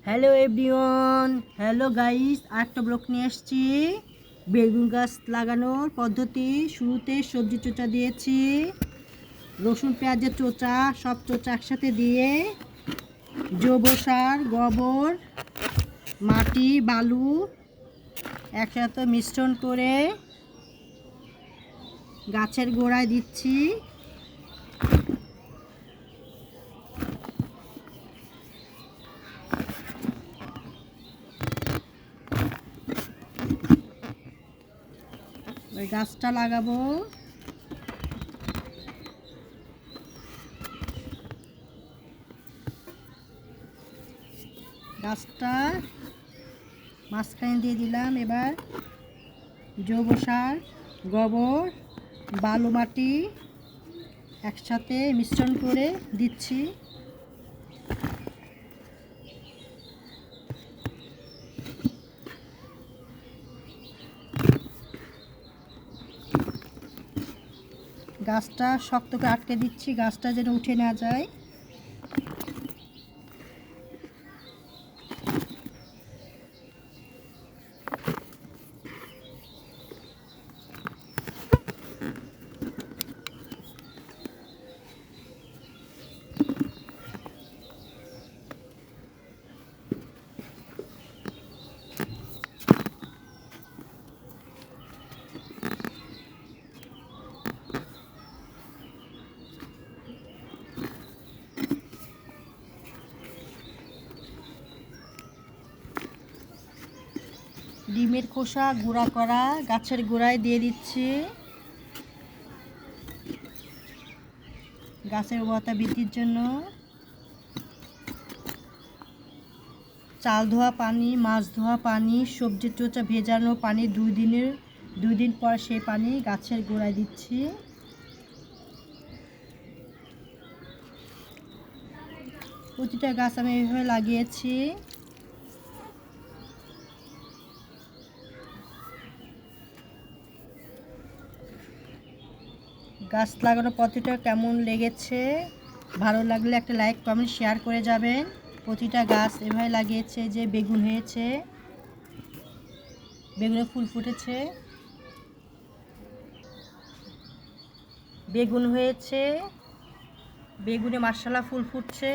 Hello everyone, hello guys, আরেকটা blog নিয়ে আসছি। বেগুন গাছ লাগানোর পদ্ধতি। শুরুতে সবজি চোচা দিয়েছি, রসুন পেঁয়াজের চোচা, সব চোচা একসাথে দিয়ে জৈব সার, গোবর, মাটি, বালু একসাথে মিশ্রণ করে গাছের গোড়ায় দিচ্ছি। ওই গাছটা লাগাবো। গাছটা মাঝখানে দিয়ে দিলাম। এবার জৈব সার, গোবর, বালু, মাটি একসাথে মিশ্রণ করে দিচ্ছি। গাছটা শক্ত করে আটকে দিচ্ছি, গাছটা যেন উঠে না যায়। ডিমের খোসা গুঁড়া করা গাছের গোড়ায় দিয়ে দিচ্ছি। গাছের উর্বরতা বৃদ্ধির জন্য। চাল ধোয়া পানি, মাছ ধোয়া পানি, সবজি চোচা ভেজানো পানি 2 দিন পর সেই পানি গাছের গোড়ায় দিচ্ছি। প্রতিটা গাছ আমি এইভাবে লাগিয়েছি। গাছ লাগানোর পদ্ধতিটা কেমন লেগেছে, ভালো লাগলে একটা লাইক, কমেন্ট, শেয়ার করে যাবেন। প্রতিটা গাছ এভাবে লাগিয়েছে। যে বেগুন হয়েছে, বেগুনে ফুল ফুটেছে, বেগুন হয়েছে, বেগুনে মাশাআল্লাহ ফুল ফুটছে।